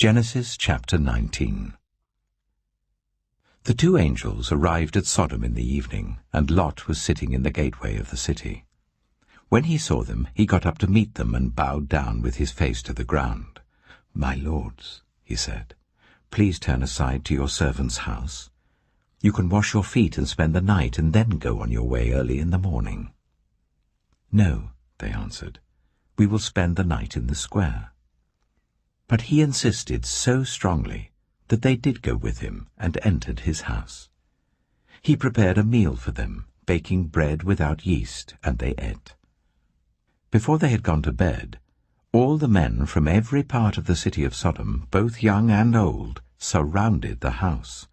Genesis chapter 19. The two angels arrived at Sodom in the evening, and Lot was sitting in the gateway of the city. When he saw them, he got up to meet them and bowed down with his face to the ground. "My lords," he said, "please turn aside to your servant's house. You can wash your feet and spend the night and then go on your way early in the morning." "No," they answered, "we will spend the night in the square." But he insisted so strongly that they did go with him and entered his house. He prepared a meal for them, baking bread without yeast, and they ate. Before they had gone to bed, all the men from every part of the city of Sodom, both young and old, surrounded the house.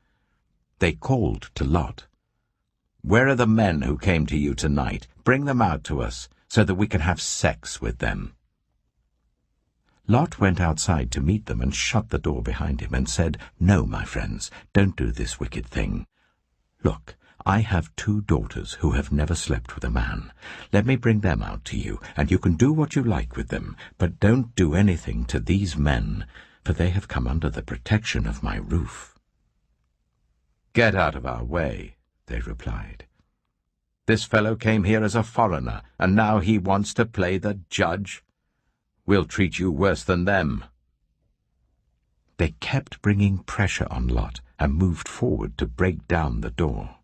They called to Lot, "Where are the men who came to you tonight? Bring them out to us, so that we can have sex with them." Lot went outside to meet them and shut the door behind him and said, "No, my friends, don't do this wicked thing. Look, I have 2 daughters who have never slept with a man. Let me bring them out to you, and you can do what you like with them, but don't do anything to these men, for they have come under the protection of my roof." "Get out of our way," they replied. "This fellow came here as a foreigner, and now he wants to play the judge. We'll treat you worse than them." They kept bringing pressure on Lot and moved forward to break down the door.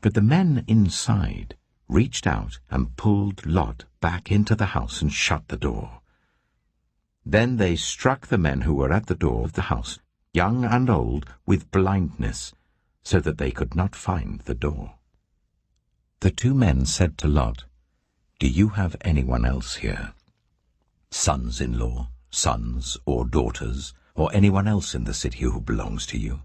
But the men inside reached out and pulled Lot back into the house and shut the door. Then they struck the men who were at the door of the house, young and old, with blindness, so that they could not find the door. The 2 men said to Lot, "Do you have anyone else here? Sons-in-law, sons or daughters, or anyone else in the city who belongs to you?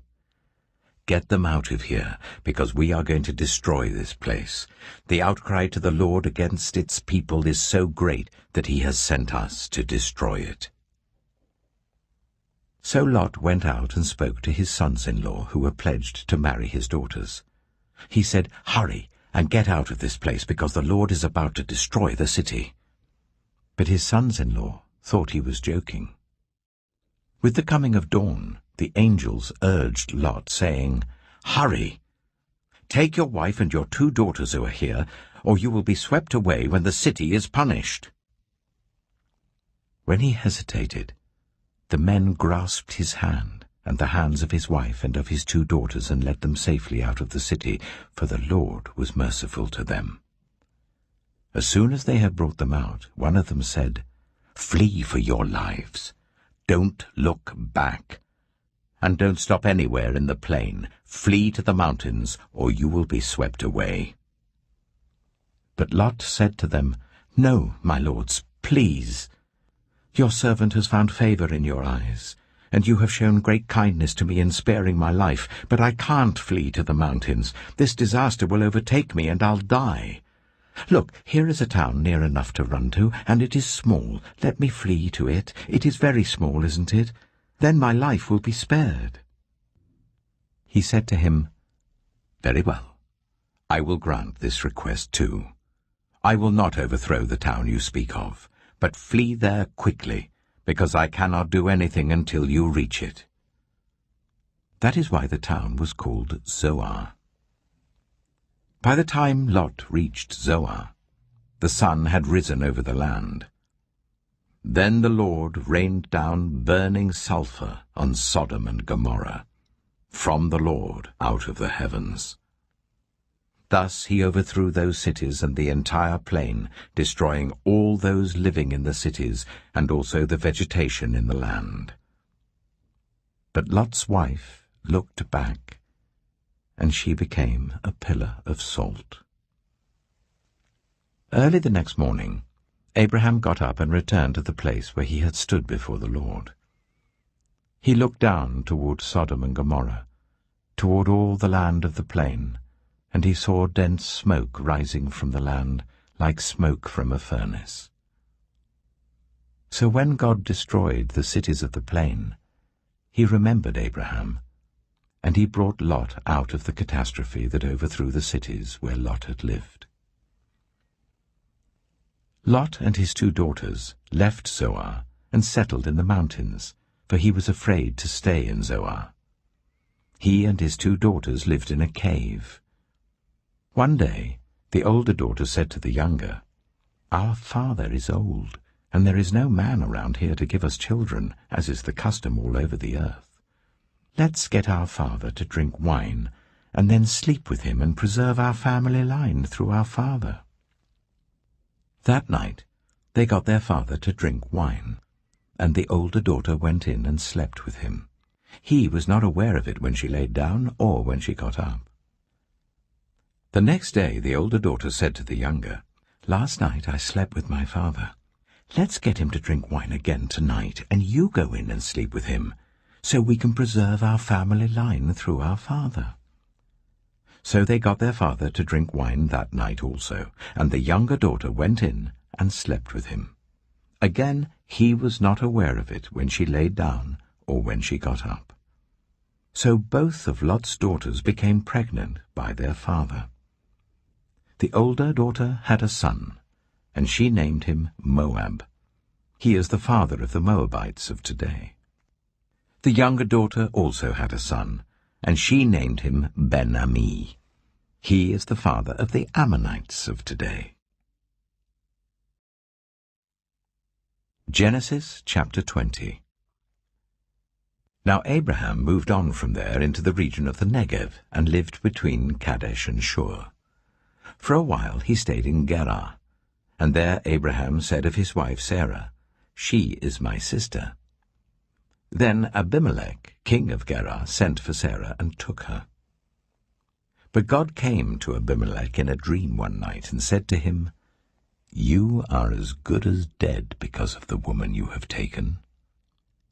Get them out of here, because we are going to destroy this place. The outcry to the Lord against its people is so great that he has sent us to destroy it." So Lot went out and spoke to his sons-in-law who were pledged to marry his daughters. He said, "Hurry and get out of this place, because the Lord is about to destroy the city." But his sons-in-law thought he was joking. With the coming of dawn, the angels urged Lot, saying, "Hurry! Take your wife and your 2 daughters who are here, or you will be swept away when the city is punished." When he hesitated, the men grasped his hand and the hands of his wife and of his 2 daughters and led them safely out of the city, for the Lord was merciful to them. As soon as they had brought them out, one of them said, "Flee for your lives. Don't look back. And don't stop anywhere in the plain. Flee to the mountains, or you will be swept away." But Lot said to them, "No, my lords, please. Your servant has found favor in your eyes, and you have shown great kindness to me in sparing my life, but I can't flee to the mountains. This disaster will overtake me, and I'll die. Look, here is a town near enough to run to, and it is small. Let me flee to it. It is very small, isn't it? Then my life will be spared." He said to him, "Very well. I will grant this request too. I will not overthrow the town you speak of, but flee there quickly, because I cannot do anything until you reach it." That is why the town was called Zoar. By the time Lot reached Zoar, the sun had risen over the land. Then the Lord rained down burning sulfur on Sodom and Gomorrah, from the Lord out of the heavens. Thus he overthrew those cities and the entire plain, destroying all those living in the cities and also the vegetation in the land. But Lot's wife looked back, and she became a pillar of salt. Early the next morning, Abraham got up and returned to the place where he had stood before the Lord. He looked down toward Sodom and Gomorrah, toward all the land of the plain, and he saw dense smoke rising from the land, like smoke from a furnace. So when God destroyed the cities of the plain, he remembered Abraham, and he brought Lot out of the catastrophe that overthrew the cities where Lot had lived. Lot and his 2 daughters left Zoar and settled in the mountains, for he was afraid to stay in Zoar. He and his 2 daughters lived in a cave. One day the older daughter said to the younger, "Our father is old, and there is no man around here to give us children, as is the custom all over the earth. Let's get our father to drink wine, and then sleep with him and preserve our family line through our father." That night they got their father to drink wine, and the older daughter went in and slept with him. He was not aware of it when she laid down or when she got up. The next day the older daughter said to the younger, "Last night I slept with my father. Let's get him to drink wine again tonight, and you go in and sleep with him, so we can preserve our family line through our father." So they got their father to drink wine that night also, and the younger daughter went in and slept with him. Again he was not aware of it when she laid down or when she got up. So both of Lot's daughters became pregnant by their father. The older daughter had a son, and she named him Moab. He is the father of the Moabites of today. The younger daughter also had a son, and she named him Ben-Ami. He is the father of the Ammonites of today. Genesis chapter 20. Now Abraham moved on from there into the region of the Negev, and lived between Kadesh and Shur. For a while he stayed in Gerar, and there Abraham said of his wife Sarah, "She is my sister." Then Abimelech, king of Gerar, sent for Sarah and took her. But God came to Abimelech in a dream one night and said to him, "You are as good as dead because of the woman you have taken.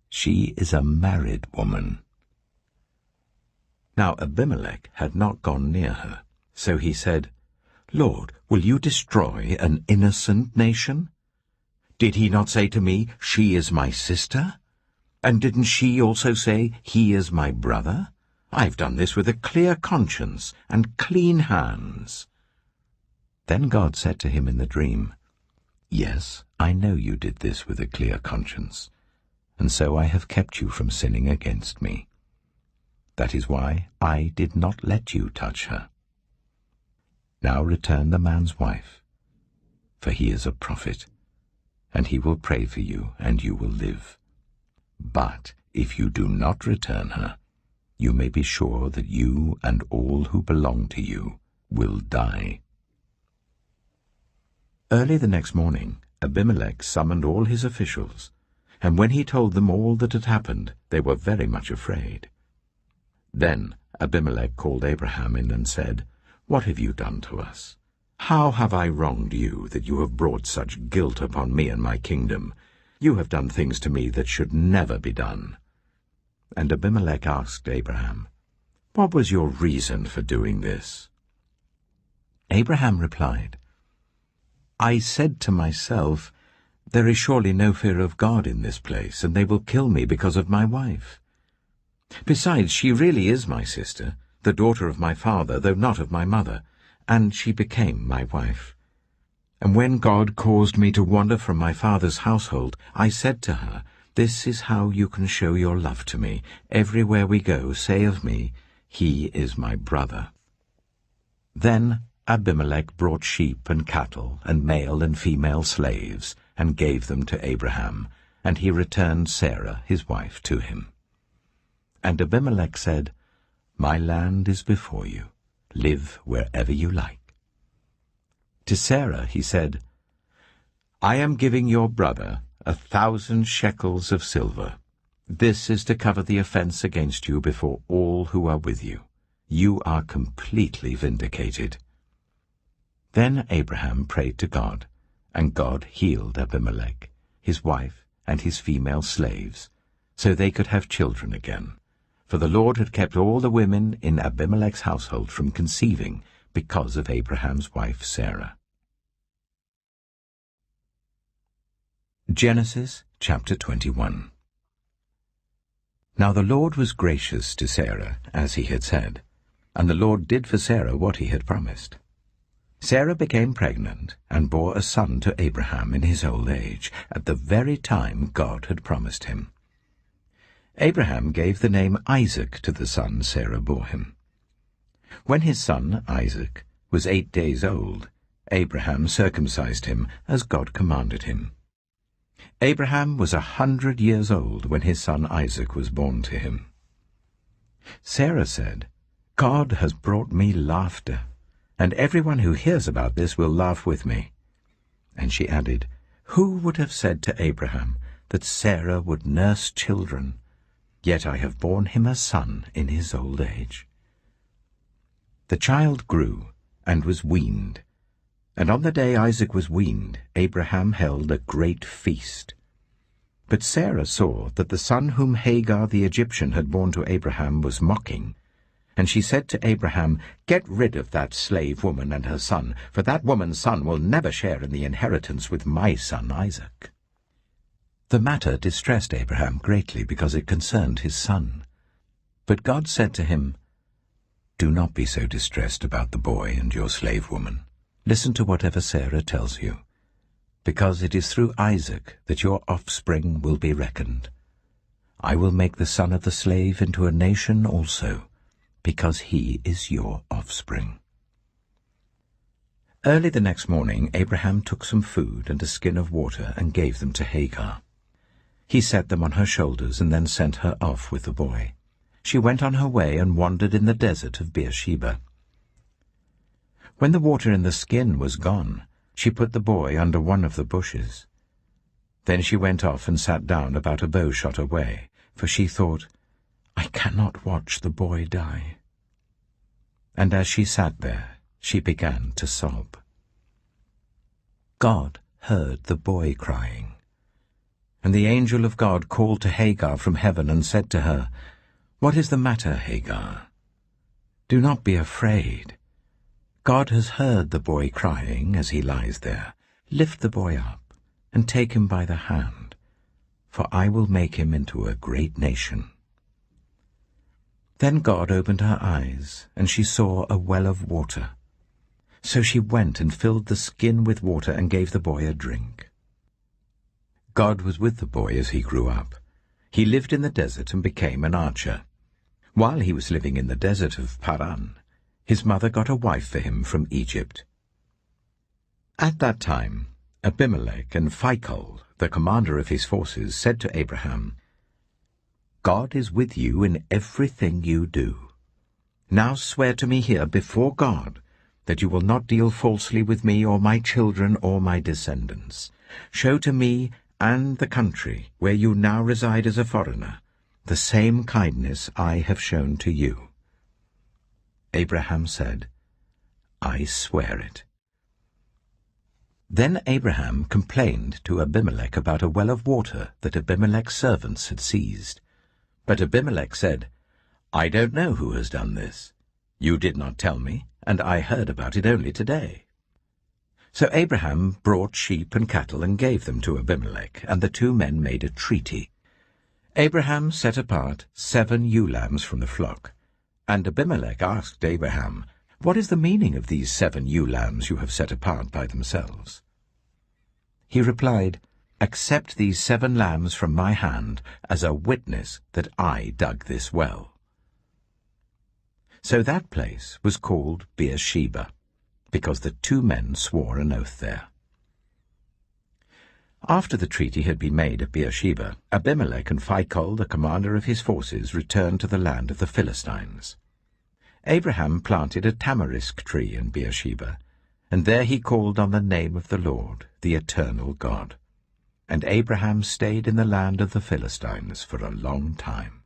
She is a married woman." Now Abimelech had not gone near her, so he said, "Lord, will you destroy an innocent nation? Did he not say to me, 'She is my sister'? And didn't she also say, 'He is my brother'? I've done this with a clear conscience and clean hands." Then God said to him in the dream, "Yes, I know you did this with a clear conscience, and so I have kept you from sinning against me. That is why I did not let you touch her. Now return the man's wife, for he is a prophet, and he will pray for you, and you will live. But if you do not return her, you may be sure that you and all who belong to you will die." Early the next morning, Abimelech summoned all his officials, and when he told them all that had happened, they were very much afraid. Then Abimelech called Abraham in and said, "What have you done to us? How have I wronged you, that you have brought such guilt upon me and my kingdom? You have done things to me that should never be done." And Abimelech asked Abraham, "What was your reason for doing this?" Abraham replied, "I said to myself, 'There is surely no fear of God in this place, and they will kill me because of my wife. Besides, she really is my sister, the daughter of my father, though not of my mother, and she became my wife. And when God caused me to wander from my father's household, I said to her, This is how you can show your love to me. Everywhere we go, say of me, He is my brother.'" Then Abimelech brought sheep and cattle and male and female slaves, and gave them to Abraham, and he returned Sarah his wife to him. And Abimelech said, "My land is before you. Live wherever you like." To Sarah he said, "I am giving your brother 1,000 shekels of silver. This is to cover the offense against you before all who are with you. You are completely vindicated." Then Abraham prayed to God, and God healed Abimelech, his wife, and his female slaves, so they could have children again. For the Lord had kept all the women in Abimelech's household from conceiving because of Abraham's wife Sarah. Genesis chapter 21. Now the Lord was gracious to Sarah, as he had said, and the Lord did for Sarah what he had promised. Sarah became pregnant and bore a son to Abraham in his old age, at the very time God had promised him. Abraham gave the name Isaac to the son Sarah bore him. When his son, Isaac, was 8 days old, Abraham circumcised him as God commanded him. Abraham was 100 years old when his son Isaac was born to him. Sarah said, "God has brought me laughter, and everyone who hears about this will laugh with me." And she added, "Who would have said to Abraham that Sarah would nurse children? Yet I have borne him a son in his old age." The child grew and was weaned, and on the day Isaac was weaned, Abraham held a great feast. But Sarah saw that the son whom Hagar the Egyptian had borne to Abraham was mocking, and she said to Abraham, "Get rid of that slave woman and her son, for that woman's son will never share in the inheritance with my son Isaac." The matter distressed Abraham greatly because it concerned his son. But God said to him, "Do not be so distressed about the boy and your slave woman. Listen to whatever Sarah tells you, because it is through Isaac that your offspring will be reckoned. I will make the son of the slave into a nation also, because he is your offspring." Early the next morning Abraham took some food and a skin of water and gave them to Hagar. He set them on her shoulders and then sent her off with the boy. She went on her way and wandered in the desert of Beersheba. When the water in the skin was gone, she put the boy under one of the bushes. Then she went off and sat down about a bow shot away, for she thought, "I cannot watch the boy die." And as she sat there, she began to sob. God heard the boy crying. And the angel of God called to Hagar from heaven and said to her, "What is the matter, Hagar? Do not be afraid. God has heard the boy crying as he lies there. Lift the boy up and take him by the hand, for I will make him into a great nation." Then God opened her eyes, and she saw a well of water. So she went and filled the skin with water and gave the boy a drink. God was with the boy as he grew up. He lived in the desert and became an archer. While he was living in the desert of Paran, his mother got a wife for him from Egypt. At that time, Abimelech and Phicol, the commander of his forces, said to Abraham, "God is with you in everything you do. Now swear to me here before God that you will not deal falsely with me or my children or my descendants. Show to me and the country where you now reside as a foreigner the same kindness I have shown to you." Abraham said, "I swear it." Then Abraham complained to Abimelech about a well of water that Abimelech's servants had seized. But Abimelech said, "I don't know who has done this. You did not tell me, and I heard about it only today." So Abraham brought sheep and cattle and gave them to Abimelech, and the two men made a treaty. Abraham set apart 7 ewe lambs from the flock, and Abimelech asked Abraham, "What is the meaning of these 7 ewe lambs you have set apart by themselves?" He replied, "Accept these 7 lambs from my hand as a witness that I dug this well." So that place was called Beersheba, because the 2 men swore an oath there. After the treaty had been made at Beersheba, Abimelech and Phicol, the commander of his forces, returned to the land of the Philistines. Abraham planted a tamarisk tree in Beersheba, and there he called on the name of the Lord, the eternal God. And Abraham stayed in the land of the Philistines for a long time.